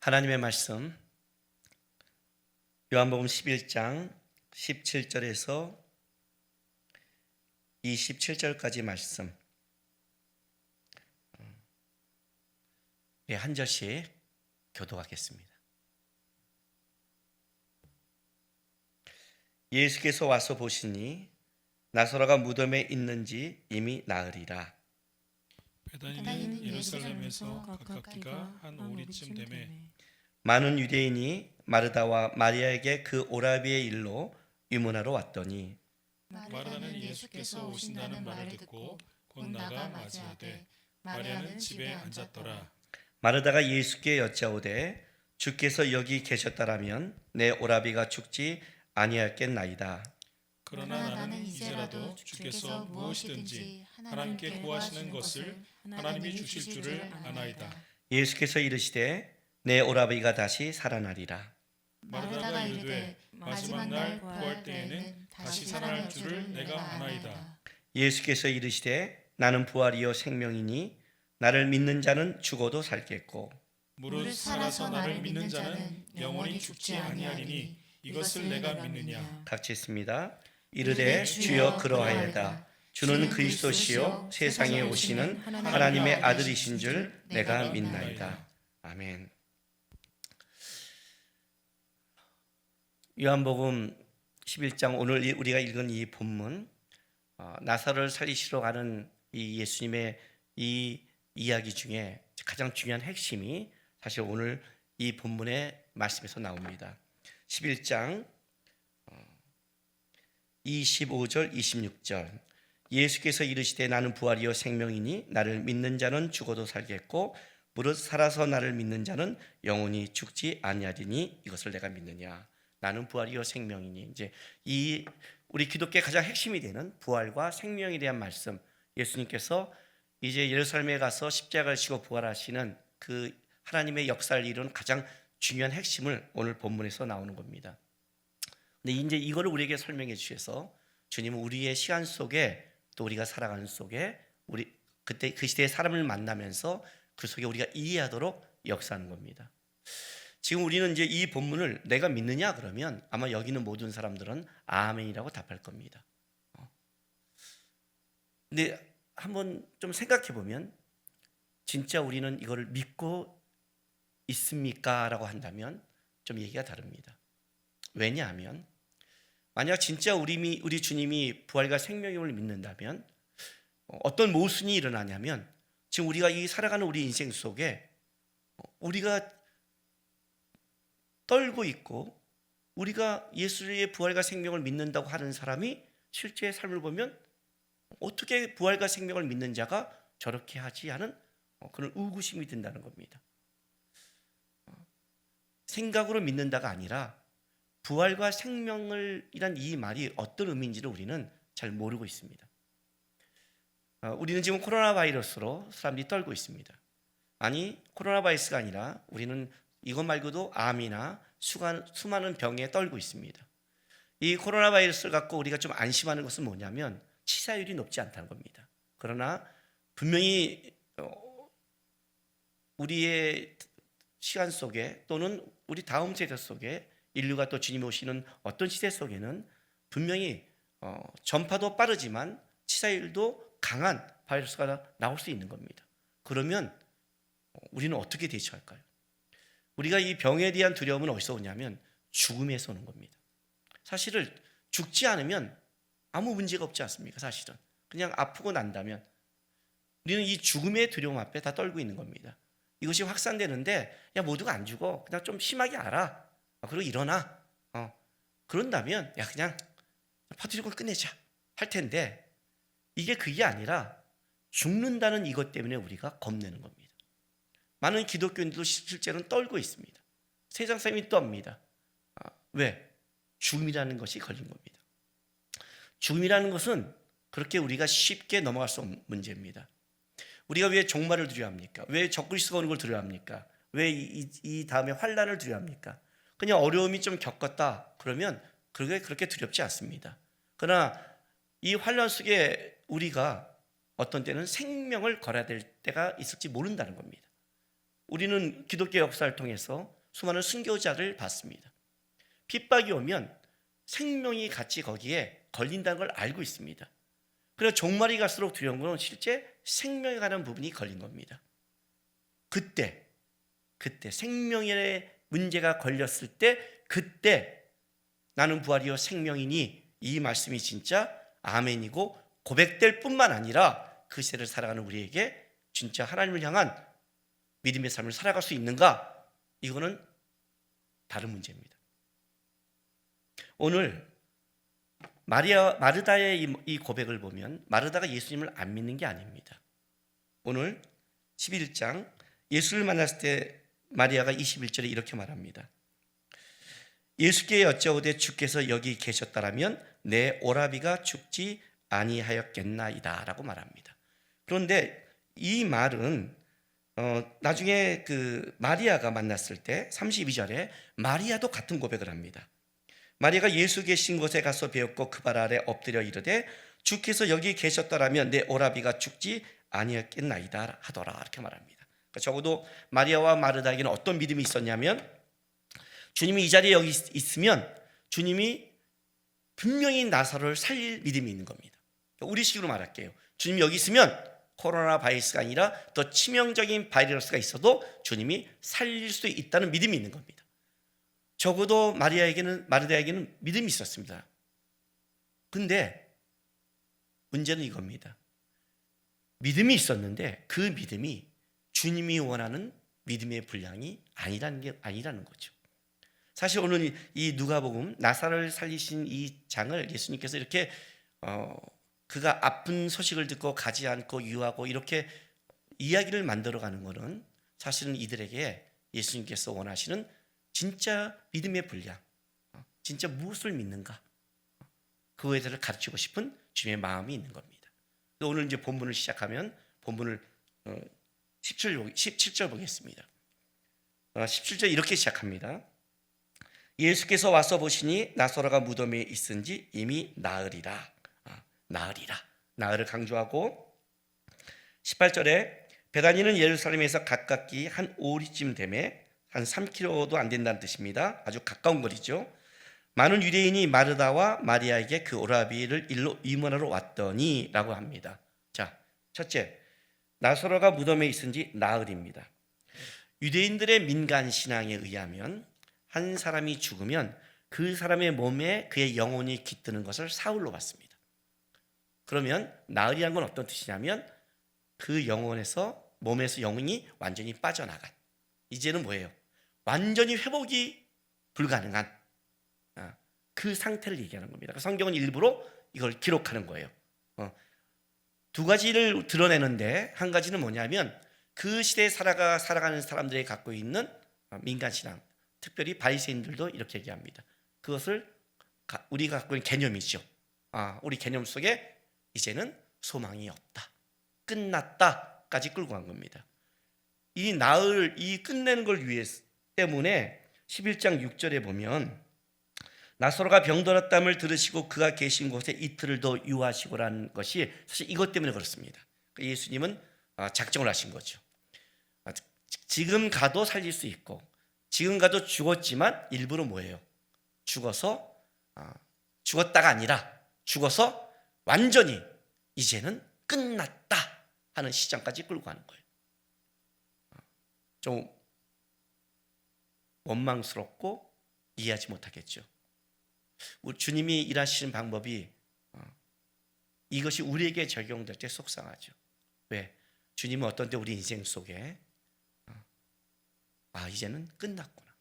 하나님의 말씀 요한복음 11장 17절에서 27절까지 말씀 한 절씩 교독하겠습니다. 예수께서 와서 보시니 나사로가 무덤에 있는지 이미 나으리라. 베다니는 예루살렘에서 가깝기가 한 오리쯤 되매 많은 유대인이 마르다와 마리아에게 그 오라비의 일로 유문하러 왔더니 마르다는 예수께서 오신다는 말을 듣고 곧 나가 맞이하되 마리아는 집에 앉았더라. 마르다가 예수께 여짜오되 주께서 여기 계셨다라면 내 오라비가 죽지 아니하였겠나이다. 그러나 나는 이제라도 주께서 무엇이든지 하나님께 구하시는 것을 하나님이 주실 줄을 아나이다. 예수께서 이르시되 내 오라비가 다시 살아나리라. 마르다가 이르되 마지막 날 구할 때에는 다시 살아날 줄을 내가 아나이다. 예수께서 이르시되 나는 부활이요 생명이니 나를 믿는 자는 죽어도 살겠고 무릇 살아서 나를 믿는 자는 영원히 죽지 아니하리니 이것을 내가 믿느냐. 같이 있습니다. 이르되 주여 그러하여다. 주는 그리스도시요 세상에 오시는 하나님의 아들이신 줄 내가 믿나이다. 아멘. 요한복음 11장 오늘 우리가 읽은 이 본문 나사로를 살리시러 가는 이 예수님의 이 이야기 중에 가장 중요한 핵심이 사실 오늘 이 본문의 말씀에서 나옵니다. 11장 25절 26절 예수께서 이르시되 나는 부활이요 생명이니 나를 믿는 자는 죽어도 살겠고 무릇 살아서 나를 믿는 자는 영원히 죽지 아니하리니 이것을 내가 믿느냐. 나는 부활이요 생명이니 이제 이 우리 기독교의 가장 핵심이 되는 부활과 생명에 대한 말씀 예수님께서 이제 예루살렘에 가서 십자가를 지고 부활하시는 그 하나님의 역사를 이루는 가장 중요한 핵심을 오늘 본문에서 나오는 겁니다. 근데 이제 이거를 우리에게 설명해 주셔서 주님은 우리의 시간 속에 또 우리가 살아가는 속에 우리 그때 그 시대의 사람을 만나면서 그 속에 우리가 이해하도록 역사하는 겁니다. 지금 우리는 이제 이 본문을 내가 믿느냐 그러면 아마 여기 있는 모든 사람들은 아멘이라고 답할 겁니다. 근데 한번 좀 생각해 보면 진짜 우리는 이거를 믿고 있습니까? 라고 한다면 좀 얘기가 다릅니다. 왜냐하면 만약 진짜 우리 주님이 부활과 생명임을 믿는다면 어떤 모순이 일어나냐면 지금 우리가 이 살아가는 우리 인생 속에 우리가 떨고 있고 우리가 예수의 부활과 생명을 믿는다고 하는 사람이 실제 삶을 보면 어떻게 부활과 생명을 믿는 자가 저렇게 하지 하는 그런 의구심이 든다는 겁니다. 생각으로 믿는다가 아니라 부활과 생명을 이란 이 말이 어떤 의미인지를 우리는 잘 모르고 있습니다. 우리는 지금 코로나 바이러스로 사람들이 떨고 있습니다. 아니 코로나 바이러스가 아니라 우리는 이것 말고도 암이나 수많은 병에 떨고 있습니다. 이 코로나 바이러스를 갖고 우리가 좀 안심하는 것은 뭐냐면 치사율이 높지 않다는 겁니다. 그러나 분명히 우리의 시간 속에 또는 우리 다음 세대 속에 인류가 또 주님 오시는 어떤 시대 속에는 분명히 전파도 빠르지만 치사율도 강한 바이러스가 나올 수 있는 겁니다. 그러면 우리는 어떻게 대처할까요? 우리가 이 병에 대한 두려움은 어디서 오냐면 죽음에서 오는 겁니다. 사실은 죽지 않으면 아무 문제가 없지 않습니까? 사실은 그냥 아프고 난다면 우리는 이 죽음의 두려움 앞에 다 떨고 있는 겁니다. 이것이 확산되는데 야 모두가 안 죽어 그냥 좀 심하게 알아 그리고 일어나 그런다면 야 그냥 퍼뜨리고 끝내자 할 텐데 이게 그게 아니라 죽는다는 이것 때문에 우리가 겁내는 겁니다. 많은 기독교인들도 실제로는 떨고 있습니다. 세상 사람이 떱니다. 왜? 죽음이라는 것이 걸린 겁니다. 죽음이라는 것은 그렇게 우리가 쉽게 넘어갈 수 없는 문제입니다. 우리가 왜 종말을 두려워합니까? 왜 적그리스도가 오는 걸 두려워합니까? 왜 이 다음에 환난을 두려워합니까? 그냥 어려움이 좀 겪었다 그러면 그게 그렇게 두렵지 않습니다. 그러나 이 환난 속에 우리가 어떤 때는 생명을 걸어야 될 때가 있을지 모른다는 겁니다. 우리는 기독교 역사를 통해서 수많은 순교자를 봤습니다. 핍박이 오면 생명이 같이 거기에 걸린다는 걸 알고 있습니다. 그래서 종말이 갈수록 두려운 것은 실제 생명에 관한 부분이 걸린 겁니다. 그때 생명에 문제가 걸렸을 때, 그때 나는 부활이요 생명이니, 이 말씀이 진짜 아멘이고 고백될 뿐만 아니라 그 시대를 살아가는 우리에게 진짜 하나님을 향한 믿음의 삶을 살아갈 수 있는가? 이거는 다른 문제입니다. 오늘 마르다의 이 고백을 보면 마르다가 예수님을 안 믿는 게 아닙니다. 오늘 11장 예수를 만났을 때 마리아가 21절에 이렇게 말합니다. 예수께 여짜오되 주께서 여기 계셨다라면 내 오라비가 죽지 아니하였겠나이다 라고 말합니다. 그런데 이 말은 나중에 그 마리아가 만났을 때 32절에 마리아도 같은 고백을 합니다. 마리아가 예수 계신 곳에 가서 배웠고 그 발 아래 엎드려 이르되 주께서 여기 계셨더라면 내 오라비가 죽지 아니었겠나이다 하더라, 이렇게 말합니다. 그러니까 적어도 마리아와 마르다에게는 어떤 믿음이 있었냐면, 주님이 이 자리에 여기 있으면 주님이 분명히 나사로를 살릴 믿음이 있는 겁니다. 우리식으로 말할게요. 주님이 여기 있으면 코로나 바이러스가 아니라 더 치명적인 바이러스가 있어도 주님이 살릴 수 있다는 믿음이 있는 겁니다. 적어도 마르다에게는 믿음이 있었습니다. 근데 문제는 이겁니다. 믿음이 있었는데 그 믿음이 주님이 원하는 믿음의 분량이 아니라는 거죠. 사실 오늘 이 누가복음 나사로를 살리신 이 장을 예수님께서 이렇게 그가 아픈 소식을 듣고 가지 않고 유하고 이렇게 이야기를 만들어가는 것은 사실은 이들에게 예수님께서 원하시는 진짜 믿음의 분량, 진짜 무엇을 믿는가, 그거에 대해서 가르치고 싶은 주님의 마음이 있는 겁니다. 오늘 이제 본문을 시작하면 본문을 17절 보겠습니다. 17절 이렇게 시작합니다. 예수께서 와서 보시니 나사로가 무덤에 있은지 이미 나으리라. 나으를 강조하고 18절에 베다니는 예루살렘에서 가깝기 한 오리쯤 되매 한 3km도 안 된다는 뜻입니다. 아주 가까운 거리죠. 많은 유대인이 마르다와 마리아에게 그 오라비를 일로 의문하러 왔더니 라고 합니다. 자, 첫째, 나사로가 무덤에 있은지 나으리입니다. 유대인들의 민간 신앙에 의하면 한 사람이 죽으면 그 사람의 몸에 그의 영혼이 깃드는 것을 사흘로 봤습니다. 그러면 나으리란 건 어떤 뜻이냐면 그 영혼에서, 몸에서 영혼이 완전히 빠져나간, 이제는 뭐예요? 완전히 회복이 불가능한 그 상태를 얘기하는 겁니다. 성경은 일부러 이걸 기록하는 거예요. 두 가지를 드러내는데, 한 가지는 뭐냐면 그 시대에 살아가는 사람들이 갖고 있는 민간신앙, 특별히 바리새인들도 이렇게 얘기합니다. 그것을 우리가 갖고 있는 개념이죠. 우리 개념 속에 이제는 소망이 없다, 끝났다까지 끌고 간 겁니다. 이 끝내는 걸 위해서 때문에 11장 6절에 보면 나사로가 병들었담을 들으시고 그가 계신 곳에 이틀을 더 유하시고라는 것이 사실 이것 때문에 그렇습니다. 예수님은 작정을 하신 거죠. 지금 가도 살릴 수 있고, 지금 가도 죽었지만 일부러 뭐예요? 죽었다가 아니라 죽어서 완전히 이제는 끝났다 하는 시점까지 끌고 가는 거예요. 좀 원망스럽고 이해하지 못하겠죠. 우리 주님이 일하시는 방법이 이것이 우리에게 적용될 때 속상하죠. 왜? 주님은 어떤 때 우리 인생 속에 이제는 끝났구나,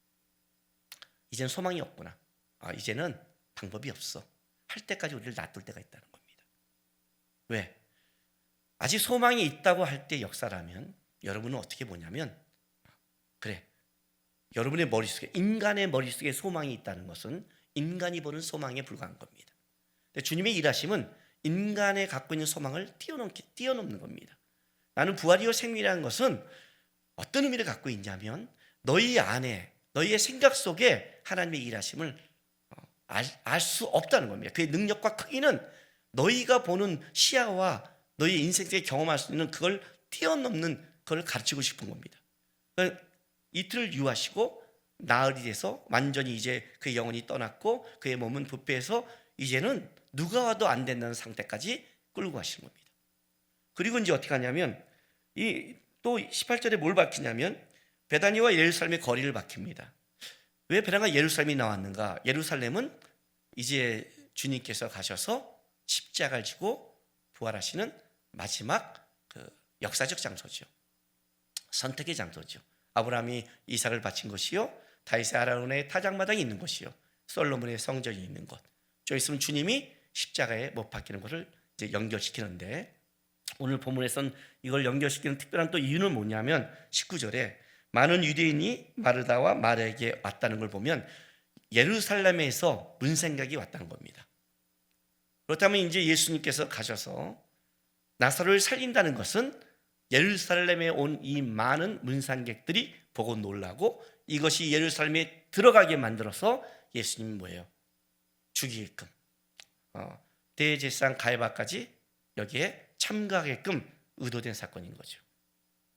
이제는 소망이 없구나, 이제는 방법이 없어 할 때까지 우리를 놔둘 때가 있다는 겁니다. 왜? 아직 소망이 있다고 할 때 역사라면 여러분은 어떻게 보냐면, 그래, 여러분의 머릿속에, 인간의 머릿속에 소망이 있다는 것은 인간이 보는 소망에 불과한 겁니다. 근데 주님의 일하심은 인간의 갖고 있는 소망을 뛰어넘는 겁니다. 나는 부활이요 생명이라는 것은 어떤 의미를 갖고 있냐면, 너희 안에, 너희의 생각 속에 하나님의 일하심을 알 수 없다는 겁니다. 그의 능력과 크기는 너희가 보는 시야와 너희 인생 속에 경험할 수 있는 그걸 뛰어넘는, 그걸 가르치고 싶은 겁니다. 이틀을 유하시고 나흘이 돼서 완전히 이제 그의 영혼이 떠났고 그의 몸은 부패해서 이제는 누가 와도 안 된다는 상태까지 끌고 가시는 겁니다. 그리고 이제 어떻게 하냐면 이 또 18절에 뭘 밝히냐면 베다니와 예루살렘의 거리를 밝힙니다. 왜 베다니가 예루살렘이 나왔는가? 예루살렘은 이제 주님께서 가셔서 십자가를 지고 부활하시는 마지막 그 역사적 장소죠. 선택의 장소죠. 아브라함이 이삭을 바친 곳이요, 다윗의 아라논의 타작마당이 있는 곳이요, 솔로몬의 성전이 있는 곳. 저 있으면 주님이 십자가에 못 박히는 것을 이제 연결시키는데, 오늘 본문에서는 이걸 연결시키는 특별한 또 이유는 뭐냐면 19절에 많은 유대인이 마르다와 마리아에게 왔다는 걸 보면 예루살렘에서 문생각이 왔다는 겁니다. 그렇다면 이제 예수님께서 가셔서 나사로를 살린다는 것은 예루살렘에 온 이 많은 문상객들이 보고 놀라고 이것이 예루살렘에 들어가게 만들어서 예수님이 뭐예요? 죽이게끔, 대제사장 가야바까지 여기에 참가하게끔 의도된 사건인 거죠.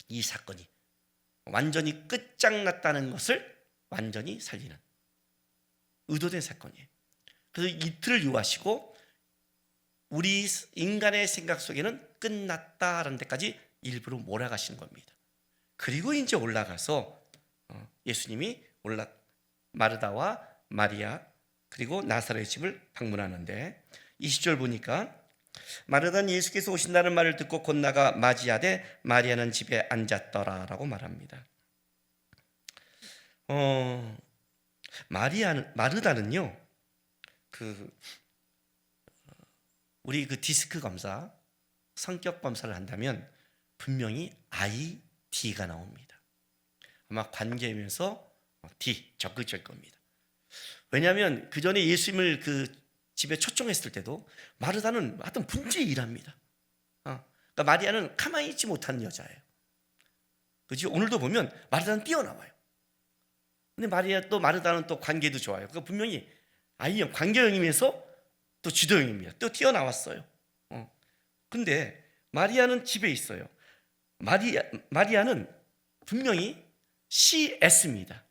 이 사건이 완전히 끝장났다는 것을 완전히 살리는 의도된 사건이에요. 그래서 이틀을 유하시고 우리 인간의 생각 속에는 끝났다라는 데까지 일부러 몰아가시는 겁니다. 그리고 이제 올라가서 예수님이 마르다와 마리아 그리고 나사로의 집을 방문하는데 20절 보니까 마르다는 예수께서 오신다는 말을 듣고 곧 나가 맞이하되 마리아는 집에 앉았더라라고 말합니다. 마르다는요, 우리 그 디스크 검사, 성격 검사를 한다면 분명히 ID가 나옵니다. 아마 관계면서 D 적극적일 겁니다. 왜냐하면 그 전에 예수님을 그 집에 초청했을 때도 마르다는 하여튼 분주히 일합니다. 그러니까 마리아는 가만히 있지 못하는 여자예요. 그렇죠? 오늘도 보면 마르다는 뛰어나와요. 근데 마르다는 또 관계도 좋아요. 그러니까 분명히 I형 관계형이면서 또 주도형입니다. 또 뛰어나왔어요. 근데 마리아는 집에 있어요. 마리아는 분명히 CS입니다.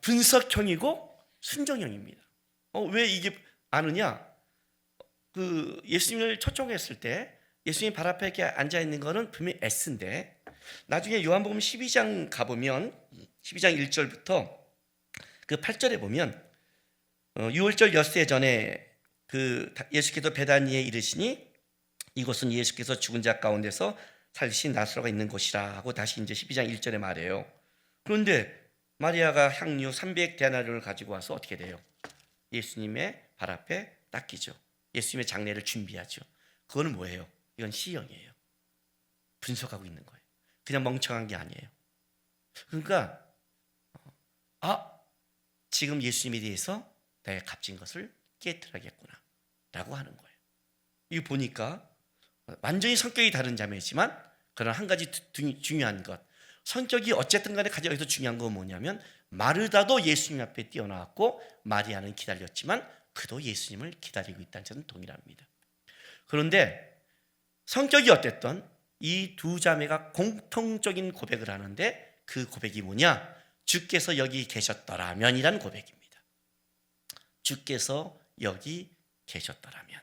분석형이고 순종형입니다. 왜 이게 아느냐? 그 예수님을 초청했을 때 예수님 발 앞에 이렇게 앉아 있는 거는 분명히 S인데, 나중에 요한복음 12장 가보면 12장 1절부터 그 8절에 보면 6월절 엿새 전에 그 예수께서 베다니에 이르시니 이곳은 예수께서 죽은 자 가운데서 살리신 나사로가 있는 곳이라 하고 다시 이제 12장 1절에 말해요. 그런데 마리아가 향유 300데나리온을 가지고 와서 어떻게 돼요? 예수님의 발 앞에 닦이죠. 예수님의 장례를 준비하죠. 그거는 뭐예요? 이건 C형이에요. 분석하고 있는 거예요. 그냥 멍청한 게 아니에요. 그러니까 지금 예수님에 대해서 내가 값진 것을 깨트려야겠구나 라고 하는 거예요. 이거 보니까 완전히 성격이 다른 자매지만 그러나 한 가지 중요한 것, 성격이 어쨌든 간에 가장 여기서 중요한 건 뭐냐면 마르다도 예수님 앞에 뛰어나왔고 마리아는 기다렸지만 그도 예수님을 기다리고 있다는 점은 동일합니다. 그런데 성격이 어땠든 이 두 자매가 공통적인 고백을 하는데 그 고백이 뭐냐? 주께서 여기 계셨더라면이라는 고백입니다. 주께서 여기 계셨더라면.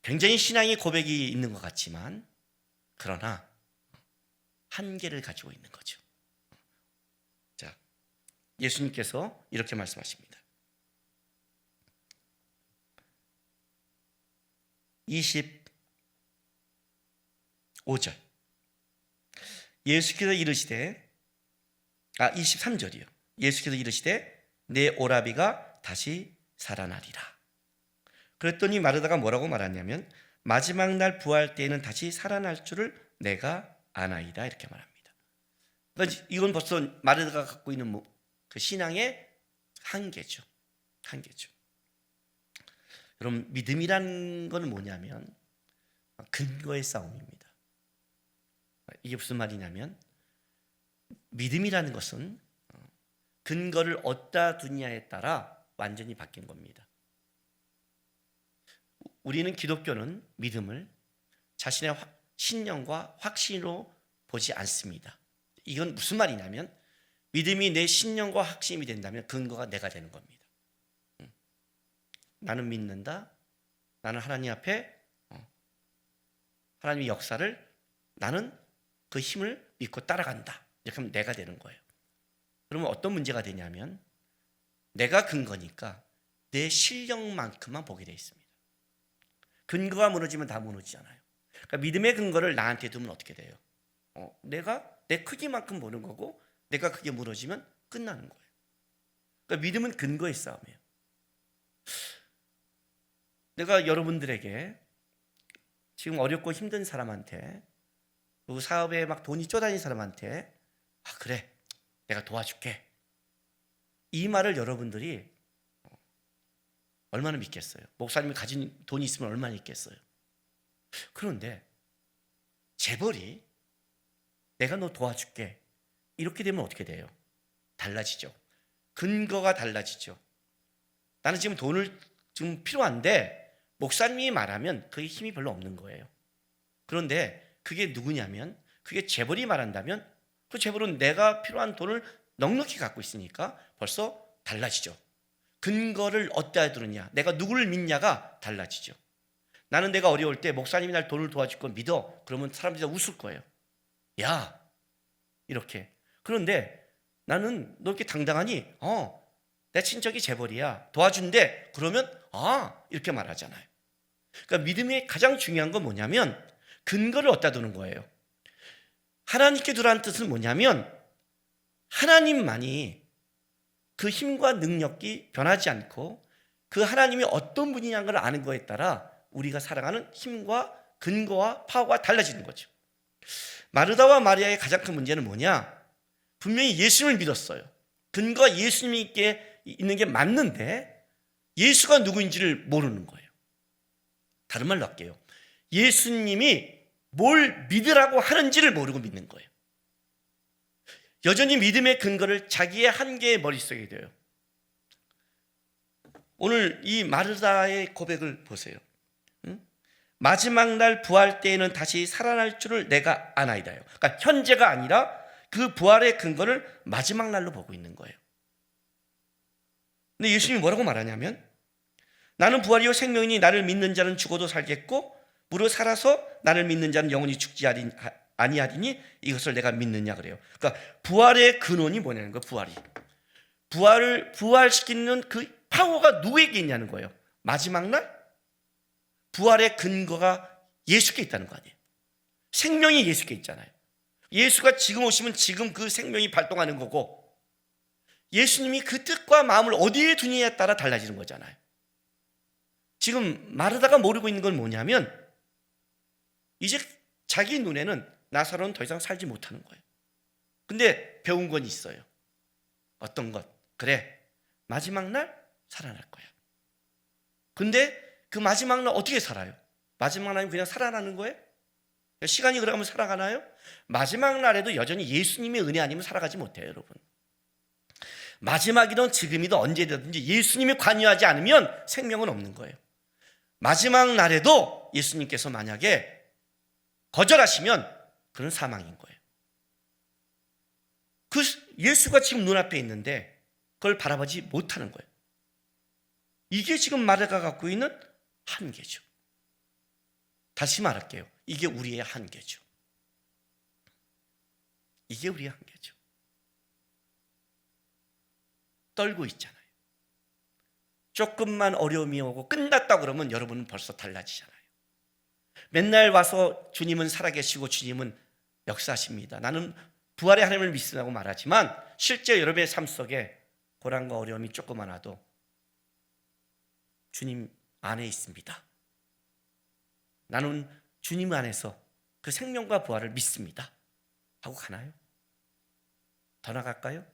굉장히 신앙의 고백이 있는 것 같지만 그러나 한계를 가지고 있는 거죠. 자, 예수님께서 이렇게 말씀하십니다. 25절 예수께서 이르시되 23절이요. 예수께서 이르시되 내 오라비가 다시 살아나리라. 그랬더니 마르다가 뭐라고 말하냐면 마지막 날 부활 때에는 다시 살아날 줄을 내가 아나이다 이렇게 말합니다. 그러니까 이건 벌써 마르다가 갖고 있는 그 신앙의 한계죠. 여러분, 믿음이란 건 뭐냐면 근거의 싸움입니다. 이게 무슨 말이냐면 믿음이라는 것은 근거를 어디다 두냐에 따라 완전히 바뀐 겁니다. 우리는 기독교는 믿음을 자신의 신념과 확신으로 보지 않습니다. 이건 무슨 말이냐면 믿음이 내 신념과 확신이 된다면 근거가 내가 되는 겁니다. 나는 믿는다. 나는 하나님 앞에 하나님의 역사를 나는 그 힘을 믿고 따라간다. 이렇게 하면 내가 되는 거예요. 그러면 어떤 문제가 되냐면 내가 근거니까 내 실력만큼만 보게 되어 있습니다. 근거가 무너지면 다 무너지잖아요. 그러니까 믿음의 근거를 나한테 두면 어떻게 돼요? 내가 내 크기만큼 보는 거고 내가 그게 무너지면 끝나는 거예요. 그러니까 믿음은 근거의 싸움이에요. 내가 여러분들에게 지금 어렵고 힘든 사람한테 그리고 사업에 막 돈이 쪼다니는 사람한테 그래 내가 도와줄게 이 말을 여러분들이 얼마나 믿겠어요? 목사님이 가진 돈이 있으면 얼마나 있겠어요? 그런데 재벌이 내가 너 도와줄게 이렇게 되면 어떻게 돼요? 달라지죠. 근거가 달라지죠. 나는 지금 돈을 좀 필요한데 목사님이 말하면 그게 힘이 별로 없는 거예요. 그런데 그게 누구냐면 그게 재벌이 말한다면 그 재벌은 내가 필요한 돈을 넉넉히 갖고 있으니까 벌써 달라지죠. 근거를 어디다 두느냐, 내가 누구를 믿냐가 달라지죠. 나는 내가 어려울 때 목사님이 날 돈을 도와줄 걸 믿어. 그러면 사람들이 다 웃을 거예요. 야, 이렇게. 그런데 나는 너 이렇게 당당하니 내 친척이 재벌이야 도와준대. 그러면 이렇게 말하잖아요. 그러니까 믿음의 가장 중요한 건 뭐냐면 근거를 어디다 두는 거예요. 하나님께 두라는 뜻은 뭐냐면 하나님만이 그 힘과 능력이 변하지 않고 그 하나님이 어떤 분이냐는 걸 아는 거에 따라 우리가 살아가는 힘과 근거와 파워가 달라지는 거죠. 마르다와 마리아의 가장 큰 문제는 뭐냐? 분명히 예수님을 믿었어요. 근거가 예수님이 있는 게 맞는데 예수가 누구인지를 모르는 거예요. 다른 말로 할게요. 예수님이 뭘 믿으라고 하는지를 모르고 믿는 거예요. 여전히 믿음의 근거를 자기의 한계의 머릿속에 둬요. 오늘 이 마르다의 고백을 보세요. 마지막 날 부활 때에는 다시 살아날 줄을 내가 아나이다요. 그러니까 현재가 아니라 그 부활의 근거를 마지막 날로 보고 있는 거예요. 근데 예수님이 뭐라고 말하냐면 나는 부활이요 생명이니 나를 믿는 자는 죽어도 살겠고 무릇 살아서 나를 믿는 자는 영원히 죽지 아니하리니 이것을 내가 믿느냐 그래요. 그러니까 부활의 근원이 뭐냐는 거예요. 부활을 부활시키는 그 파워가 누구에게 있냐는 거예요. 마지막 날 부활의 근거가 예수께 있다는 거 아니에요. 생명이 예수께 있잖아요. 예수가 지금 오시면 지금 그 생명이 발동하는 거고 예수님이 그 뜻과 마음을 어디에 두느냐에 따라 달라지는 거잖아요. 지금 마르다가 모르고 있는 건 뭐냐면 이제 자기 눈에는 나사로는 더 이상 살지 못하는 거예요. 근데 배운 건 있어요. 어떤 것? 그래, 마지막 날 살아날 거야. 근데 그 마지막 날 어떻게 살아요? 마지막 날은 그냥 살아나는 거예요? 시간이 그러면 살아가나요? 마지막 날에도 여전히 예수님의 은혜 아니면 살아가지 못해요, 여러분. 마지막이든 지금이든 언제든지 예수님이 관여하지 않으면 생명은 없는 거예요. 마지막 날에도 예수님께서 만약에 거절하시면 그건 사망인 거예요. 그 예수가 지금 눈앞에 있는데 그걸 바라보지 못하는 거예요. 이게 지금 마르다가 갖고 있는 한계죠. 다시 말할게요. 이게 우리의 한계죠. 이게 우리의 한계죠. 떨고 있잖아요. 조금만 어려움이 오고 끝났다 그러면 여러분은 벌써 달라지잖아요. 맨날 와서 주님은 살아계시고 주님은 역사하십니다. 나는 부활의 하나님을 믿으라고 말하지만 실제 여러분의 삶 속에 고난과 어려움이 조금 많아도 주님 안에 있습니다. 나는 주님 안에서 그 생명과 부활을 믿습니다 하고 가나요? 더 나갈까요?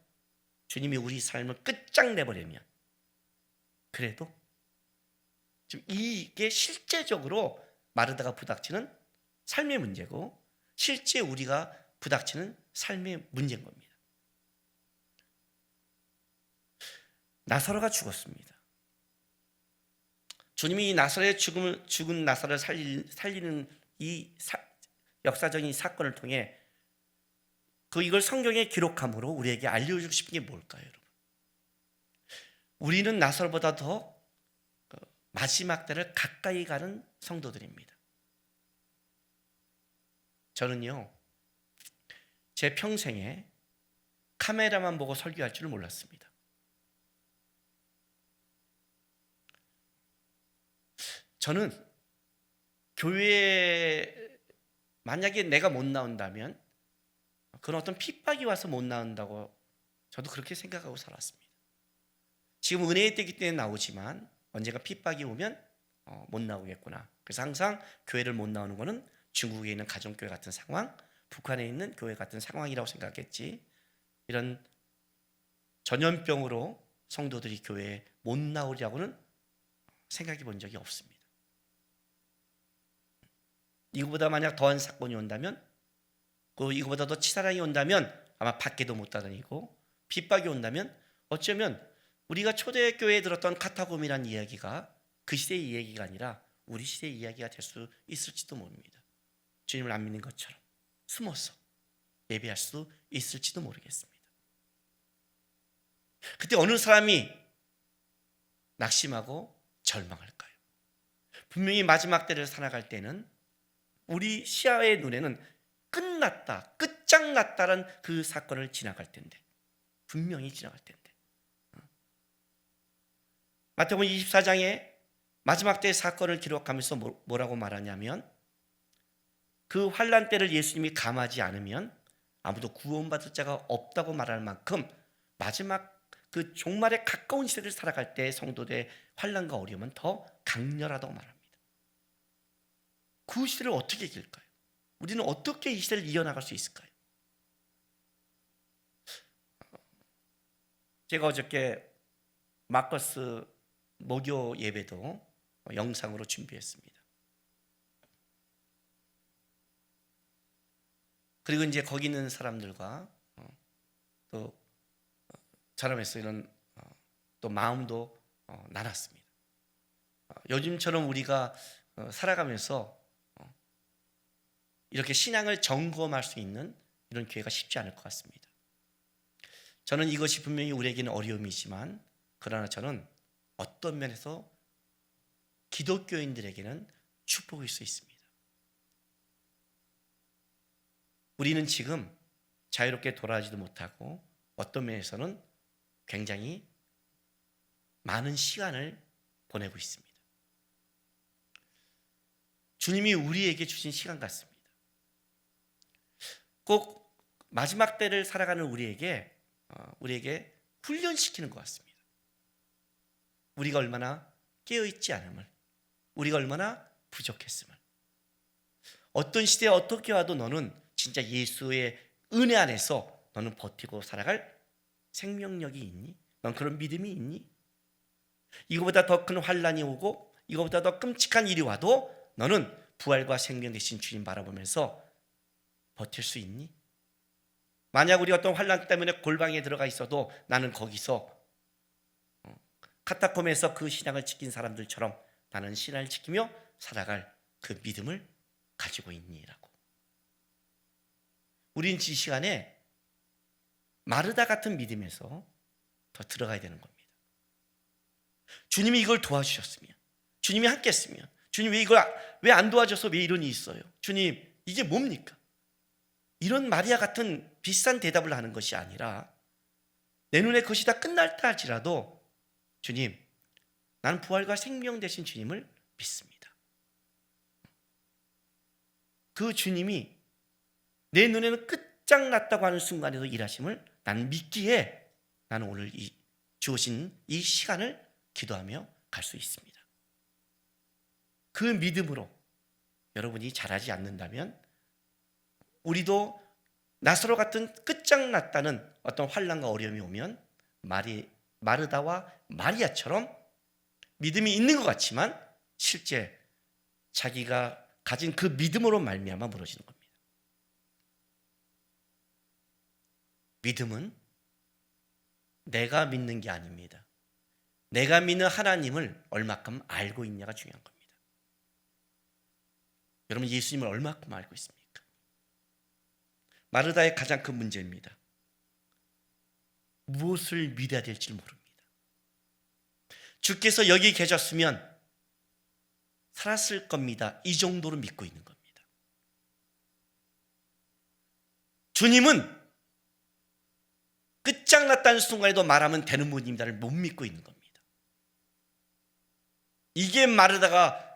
주님이 우리 삶을 끝장내버리면 그래도 지금 이게 실제적으로 마르다가 부닥치는 삶의 문제고 실제 우리가 부닥치는 삶의 문제인 겁니다. 나사로가 죽었습니다. 주님이 나사로의 죽은 나사로를 살리는 이 역사적인 사건을 통해 이걸 성경에 기록함으로 우리에게 알려주고 싶은 게 뭘까요, 여러분? 우리는 나사로보다 더 마지막 때를 가까이 가는 성도들입니다. 저는요, 제 평생에 카메라만 보고 설교할 줄을 몰랐습니다. 저는 교회에 만약에 내가 못 나온다면 그런 어떤 핍박이 와서 못 나온다고 저도 그렇게 생각하고 살았습니다. 지금 은혜의 때이기 때문에 나오지만 언젠가 핍박이 오면 못 나오겠구나. 그래서 항상 교회를 못 나오는 것은 중국에 있는 가정교회 같은 상황, 북한에 있는 교회 같은 상황이라고 생각했지, 이런 전염병으로 성도들이 교회에 못 나오려고는 생각해 본 적이 없습니다. 이거보다 만약 더한 사건이 온다면, 이거보다 더 치사랑이 온다면 아마 밖에도 못 다니고, 핍박이 온다면 어쩌면 우리가 초대교회에 들었던 카타콤이라는 이야기가 그 시대의 이야기가 아니라 우리 시대의 이야기가 될 수 있을지도 모릅니다. 주님을 안 믿는 것처럼 숨어서 예배할 수 있을지도 모르겠습니다. 그때 어느 사람이 낙심하고 절망할까요? 분명히 마지막 때를 살아갈 때는 우리 시야의 눈에는 끝났다, 끝장났다는 그 사건을 지나갈 텐데, 분명히 지나갈 텐데, 마태복음 24장에 마지막 때의 사건을 기록하면서 뭐라고 말하냐면, 그 환난 때를 예수님이 감하지 않으면 아무도 구원받을 자가 없다고 말할 만큼 마지막 그 종말에 가까운 시대를 살아갈 때 성도들의 환난과 어려움은 더 강렬하다고 말합니다. 그 시대를 어떻게 이길까요? 우리는 어떻게 이 시대를 이어나갈 수 있을까요? 제가 어저께 마커스 목요 예배도 영상으로 준비했습니다. 그리고 이제 거기 있는 사람들과 또 저람에서 이런 또 마음도 나눴습니다. 요즘처럼 우리가 살아가면서 이렇게 신앙을 점검할 수 있는 이런 기회가 쉽지 않을 것 같습니다. 저는 이것이 분명히 우리에게는 어려움이지만, 그러나 저는 어떤 면에서 기독교인들에게는 축복일 수 있습니다. 우리는 지금 자유롭게 돌아가지도 못하고 어떤 면에서는 굉장히 많은 시간을 보내고 있습니다. 주님이 우리에게 주신 시간 같습니다. 꼭 마지막 때를 살아가는 우리에게 훈련시키는 것 같습니다. 우리가 얼마나 깨어있지 않음을, 우리가 얼마나 부족했음을, 어떤 시대에 어떻게 와도 너는 진짜 예수의 은혜 안에서 너는 버티고 살아갈 생명력이 있니? 넌 그런 믿음이 있니? 이거보다 더 큰 환난이 오고 이거보다 더 끔찍한 일이 와도 너는 부활과 생명 되신 주님 바라보면서 버틸 수 있니? 만약 우리 어떤 환난 때문에 골방에 들어가 있어도 나는 거기서 카타콤에서 그 신앙을 지킨 사람들처럼 나는 신앙을 지키며 살아갈 그 믿음을 가지고 있니라고. 우린 이 시간에 마르다 같은 믿음에서 더 들어가야 되는 겁니다. 주님이 이걸 도와주셨으면, 주님이 함께 했으면, 주님 왜 이걸 왜 안 도와줘서 왜 이런 일이 있어요? 주님 이게 뭡니까? 이런 마리아 같은 비싼 대답을 하는 것이 아니라 내 눈에 그것이 다 끝날다 할지라도 주님, 나는 부활과 생명 되신 주님을 믿습니다. 그 주님이 내 눈에는 끝장났다고 하는 순간에도 일하심을 나는 믿기에 나는 오늘 주어진 이 시간을 기도하며 갈 수 있습니다. 그 믿음으로 여러분이 잘하지 않는다면 우리도 나사로 같은 끝장났다는 어떤 환난과 어려움이 오면 마르다와 마리아처럼 믿음이 있는 것 같지만 실제 자기가 가진 그 믿음으로 말미암아 무너지는 겁니다. 믿음은 내가 믿는 게 아닙니다. 내가 믿는 하나님을 얼마큼 알고 있냐가 중요한 겁니다. 여러분 예수님을 얼마큼 알고 있습니까? 마르다의 가장 큰 문제입니다. 무엇을 믿어야 될지 모릅니다. 주께서 여기 계셨으면 살았을 겁니다. 이 정도로 믿고 있는 겁니다. 주님은 끝장났다는 순간에도 말하면 되는 분입니다를 못 믿고 있는 겁니다. 이게 마르다가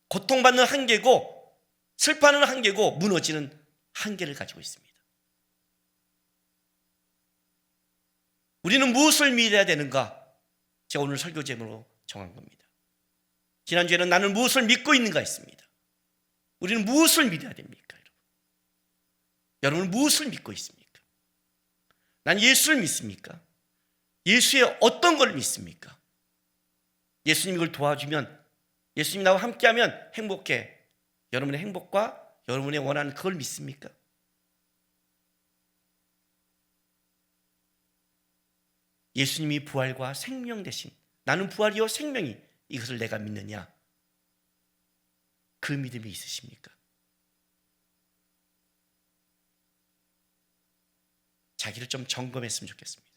고통받는 한계고 슬퍼하는 한계고 무너지는 한계를 가지고 있습니다. 우리는 무엇을 믿어야 되는가? 제가 오늘 설교 제목으로 정한 겁니다. 지난주에는 나는 무엇을 믿고 있는가 했습니다. 우리는 무엇을 믿어야 됩니까? 여러분은 무엇을 믿고 있습니까? 난 예수를 믿습니까? 예수의 어떤 걸 믿습니까? 예수님이 이걸 도와주면, 예수님이 나와 함께하면 행복해. 여러분의 행복과 여러분의 원하는 그걸 믿습니까? 예수님이 부활과 생명 대신 나는 부활이요 생명이 이것을 내가 믿느냐? 그 믿음이 있으십니까? 자기를 좀 점검했으면 좋겠습니다.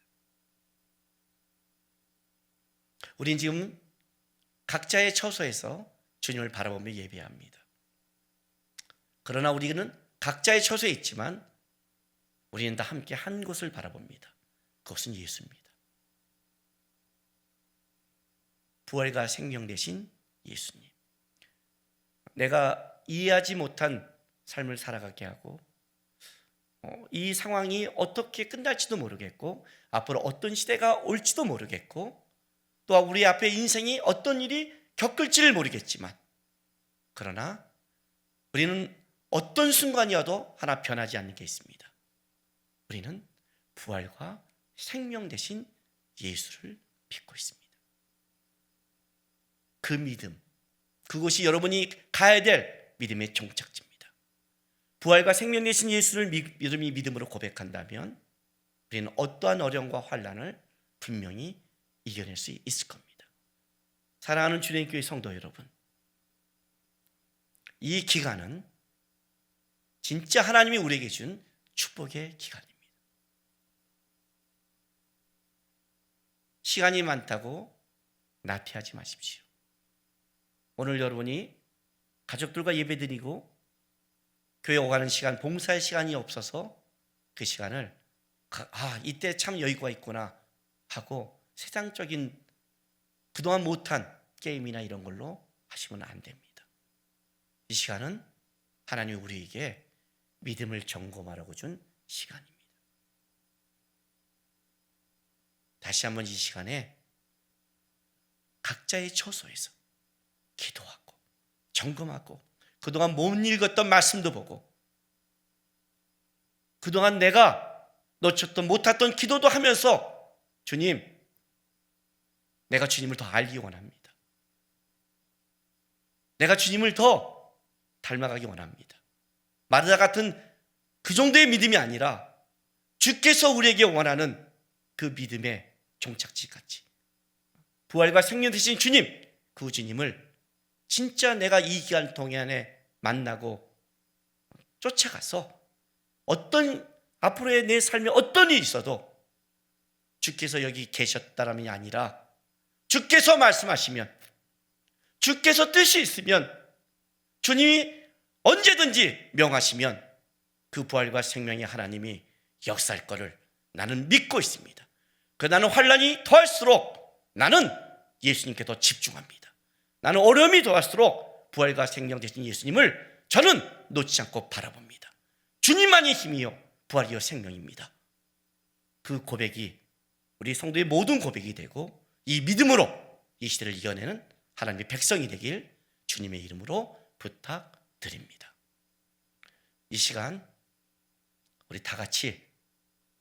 우린 지금 각자의 처소에서 주님을 바라보며 예배합니다. 그러나 우리는 각자의 처소에 있지만 우리는 다 함께 한 곳을 바라봅니다. 그것은 예수입니다. 부활과 생명 되신 예수님. 내가 이해하지 못한 삶을 살아가게 하고 이 상황이 어떻게 끝날지도 모르겠고 앞으로 어떤 시대가 올지도 모르겠고 또 우리 앞에 인생이 어떤 일이 겪을지를 모르겠지만 그러나 우리는 어떤 순간이어도 하나 변하지 않는 게 있습니다. 우리는 부활과 생명 되신 예수를 믿고 있습니다. 그 믿음, 그것이 여러분이 가야 될 믿음의 종착지입니다. 부활과 생명 되신 예수를 믿음으로 고백한다면 우리는 어떠한 어려움과 환난을 분명히 이겨낼 수 있을 겁니다. 사랑하는 주님의 교회 성도 여러분, 이 기간은 진짜 하나님이 우리에게 준 축복의 기간입니다. 시간이 많다고 나태하지 마십시오. 오늘 여러분이 가족들과 예배드리고 교회 오가는 시간, 봉사의 시간이 없어서 그 시간을 이때 참 여유가 있구나 하고 세상적인 그동안 못한 게임이나 이런 걸로 하시면 안 됩니다. 이 시간은 하나님이 우리에게 믿음을 점검하라고 준 시간입니다. 다시 한번 이 시간에 각자의 처소에서 기도하고 점검하고 그동안 못 읽었던 말씀도 보고 그동안 내가 놓쳤던 못했던 기도도 하면서 주님, 내가 주님을 더 알기 원합니다. 내가 주님을 더 닮아가기 원합니다. 마르다 같은 그 정도의 믿음이 아니라 주께서 우리에게 원하는 그 믿음의 종착지까지 부활과 생명 되신 주님, 그 주님을 진짜 내가 이 기간 동안에 만나고 쫓아가서 어떤 앞으로의 내 삶에 어떤 일이 있어도 주께서 여기 계셨다라면이 아니라 주께서 말씀하시면 주께서 뜻이 있으면 주님이 언제든지 명하시면 그 부활과 생명의 하나님이 역사할 것을 나는 믿고 있습니다. 나는 환난이 더할수록 나는 예수님께 더 집중합니다. 나는 어려움이 더할수록 부활과 생명 되신 예수님을 저는 놓지 않고 바라봅니다. 주님만이 힘이요 부활이요 생명입니다. 그 고백이 우리 성도의 모든 고백이 되고 이 믿음으로 이 시대를 이겨내는 하나님의 백성이 되길 주님의 이름으로 부탁드립니다. 이 시간 우리 다 같이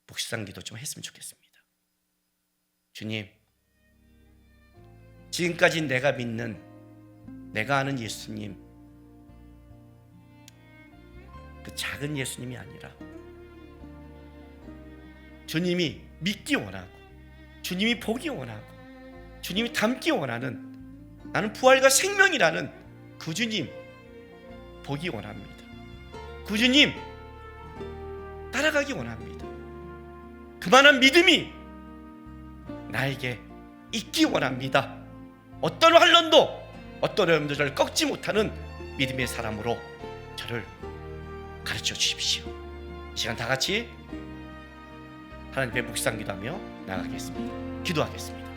묵상 기도 좀 했으면 좋겠습니다. 주님, 지금까지 내가 믿는, 내가 아는 예수님, 그 작은 예수님이 아니라 주님이 믿기 원하고 주님이 보기 원하고 주님이 닮기 원하는, 나는 부활과 생명이라는 그 주님 보기 원합니다. 그 주님 살아가기 원합니다. 그만한 믿음이 나에게 있기 원합니다. 어떤 환난도 어떤 어려움도 저를 꺾지 못하는 믿음의 사람으로 저를 가르쳐 주십시오. 이 시간 다 같이 하나님의 묵상 기도하며 나가겠습니다. 기도하겠습니다.